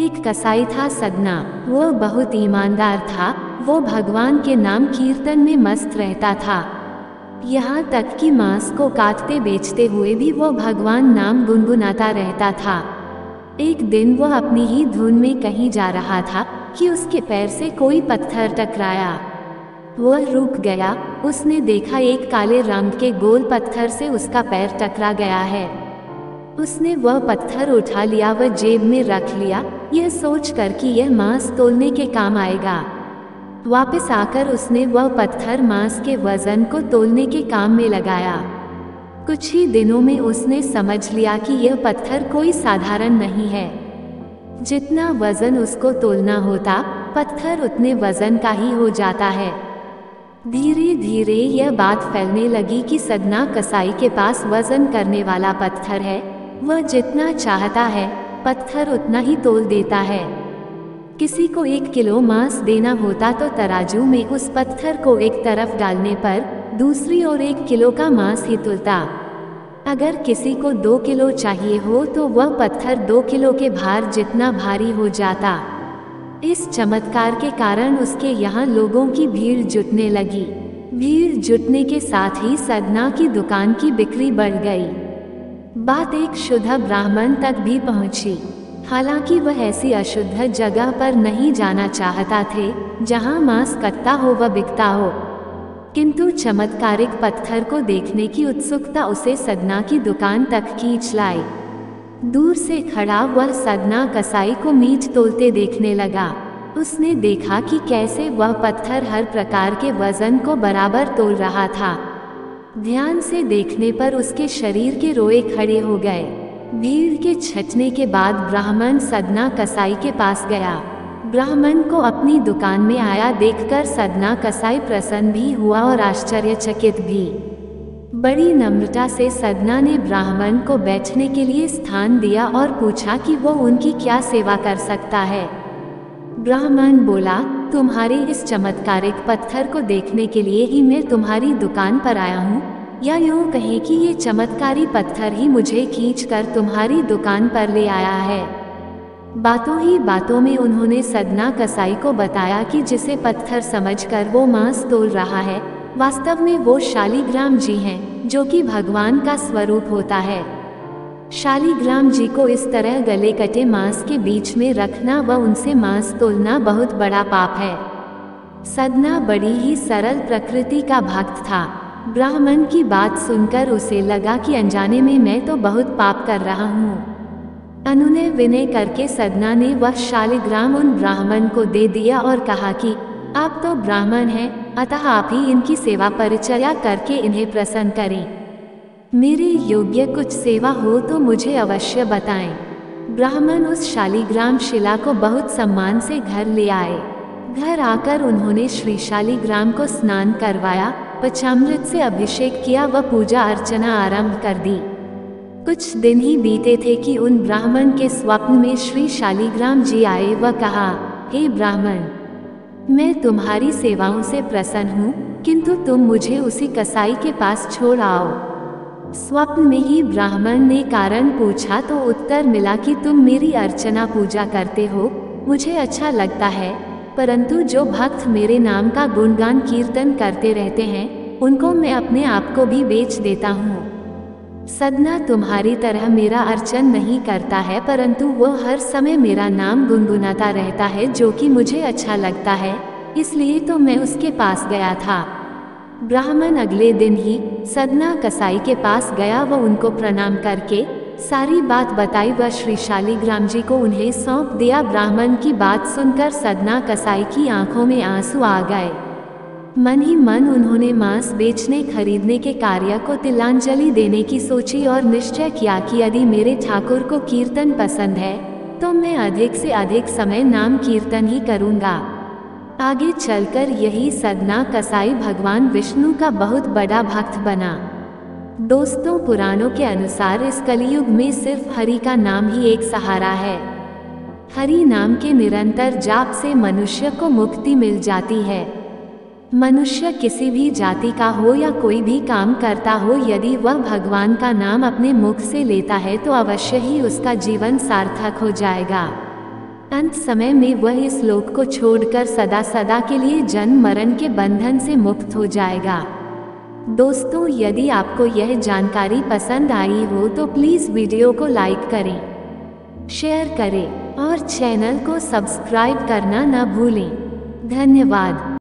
एक कसाई था सदना। वो बहुत ईमानदार था। वो भगवान के नाम कीर्तन में मस्त रहता था। यहाँ तक कि मांस को काटते बेचते हुए भी वो भगवान नाम गुनगुनाता रहता था। एक दिन वो अपनी ही धुन में कहीं जा रहा था कि उसके पैर से कोई पत्थर टकराया। वह रुक गया। उसने देखा एक काले रंग के गोल पत्थर से उसका पैर टकरा गया है। उसने वह पत्थर उठा लिया व जेब में रख लिया, यह सोचकर कि यह मांस तोलने के काम आएगा। वापस आकर उसने वह पत्थर मांस के वजन को तोलने के काम में लगाया। कुछ ही दिनों में उसने समझ लिया कि यह पत्थर कोई साधारण नहीं है। जितना वजन उसको तोलना होता, पत्थर उतने वजन का ही हो जाता है। धीरे धीरे यह बात फैलने लगी कि सदना कसाई के पास वजन करने वाला पत्थर है। वह जितना चाहता है पत्थर उतना ही तोल देता है। किसी को 1 किलो मांस देना होता तो तराजू में उस पत्थर को एक तरफ डालने पर दूसरी ओर 1 किलो का मांस ही तुलता। अगर किसी को 2 किलो चाहिए हो तो वह पत्थर 2 किलो के भार जितना भारी हो जाता। इस चमत्कार के कारण उसके यहाँ लोगों की भीड़ जुटने लगी। भीड़ जुटने के साथ ही सदना की दुकान की बिक्री बढ़ गई। बात एक शुद्ध ब्राह्मण तक भी पहुंची। हालांकि वह ऐसी अशुद्ध जगह पर नहीं जाना चाहता थे जहां मांस कटता हो व बिकता हो, किंतु चमत्कारिक पत्थर को देखने की उत्सुकता उसे सदना की दुकान तक खींच लाई। दूर से खड़ा वह सदना कसाई को मीट तोलते देखने लगा। उसने देखा कि कैसे वह पत्थर हर प्रकार के वजन को बराबर तोल रहा था। ध्यान से देखने पर उसके शरीर के रोए खड़े हो गए। भीड़ के छटने के बाद ब्राह्मण सदना कसाई के पास गया। ब्राह्मण को अपनी दुकान में आया देखकर सदना कसाई प्रसन्न भी हुआ और आश्चर्यचकित भी। बड़ी नम्रता से सदना ने ब्राह्मण को बैठने के लिए स्थान दिया और पूछा कि वो उनकी क्या सेवा कर सकता है। ब्राह्मण बोला, तुम्हारे इस चमत्कारिक पत्थर को देखने के लिए ही मैं तुम्हारी दुकान पर आया हूँ, या यूँ कहें कि ये चमत्कारी पत्थर ही मुझे खींचकर तुम्हारी दुकान पर ले आया है। बातों ही बातों में उन्होंने सदना कसाई को बताया कि जिसे पत्थर समझकर वो मांस तोल रहा है, वास्तव में वो शालिग्राम जी हैं, जो कि भगवान का स्वरूप होता है। शालिग्राम जी को इस तरह गले कटे मांस के बीच में रखना व उनसे मांस तोलना बहुत बड़ा पाप है। सदना बड़ी ही सरल प्रकृति का भक्त था। ब्राह्मण की बात सुनकर उसे लगा कि अनजाने में मैं तो बहुत पाप कर रहा हूँ। अनुनय विनय करके सदना ने वह शालिग्राम उन ब्राह्मण को दे दिया और कहा कि आप तो ब्राह्मण हैं, अतः आप ही इनकी सेवा परिचर्या करके इन्हें प्रसन्न करें। मेरे योग्य कुछ सेवा हो तो मुझे अवश्य बताएं। ब्राह्मण उस शालिग्राम शिला को बहुत सम्मान से घर ले आए। घर आकर उन्होंने श्री शालिग्राम को स्नान करवाया, पंचामृत से अभिषेक किया व पूजा अर्चना आरंभ कर दी। कुछ दिन ही बीते थे कि उन ब्राह्मण के स्वप्न में श्री शालिग्राम जी आए व कहा, हे ब्राह्मण, मैं तुम्हारी सेवाओं से प्रसन्न हूँ, किंतु तुम मुझे उसी कसाई के पास छोड़ आओ। स्वप्न में ही ब्राह्मण ने कारण पूछा तो उत्तर मिला कि तुम मेरी अर्चना पूजा करते हो, मुझे अच्छा लगता है, परंतु जो भक्त मेरे नाम का गुणगान कीर्तन करते रहते हैं, उनको मैं अपने आप को भी बेच देता हूँ। सदना तुम्हारी तरह मेरा अर्चन नहीं करता है, परंतु वो हर समय मेरा नाम गुनगुनाता रहता है, जो कि मुझे अच्छा लगता है, इसलिए तो मैं उसके पास गया था। ब्राह्मण अगले दिन ही सदना कसाई के पास गया व उनको प्रणाम करके सारी बात बताई व श्री शालिग्राम जी को उन्हें सौंप दिया। ब्राह्मण की बात सुनकर सदना कसाई की आंखों में आंसू आ गए। मन ही मन उन्होंने मांस बेचने खरीदने के कार्य को तिलांजलि देने की सोची और निश्चय किया कि यदि मेरे ठाकुर को कीर्तन पसंद है तो मैं अधिक से अधिक समय नाम कीर्तन ही करूँगा। आगे चलकर यही सदना कसाई भगवान विष्णु का बहुत बड़ा भक्त बना। दोस्तों, पुराणों के अनुसार इस कलियुग में सिर्फ हरि का नाम ही एक सहारा है। हरि नाम के निरंतर जाप से मनुष्य को मुक्ति मिल जाती है। मनुष्य किसी भी जाति का हो या कोई भी काम करता हो, यदि वह भगवान का नाम अपने मुख से लेता है तो अवश्य ही उसका जीवन सार्थक हो जाएगा। अंत समय में वह इस लोक को छोड़कर सदा सदा के लिए जन्म मरण के बंधन से मुक्त हो जाएगा। दोस्तों, यदि आपको यह जानकारी पसंद आई हो तो प्लीज़ वीडियो को लाइक करें, शेयर करें और चैनल को सब्सक्राइब करना न भूलें। धन्यवाद।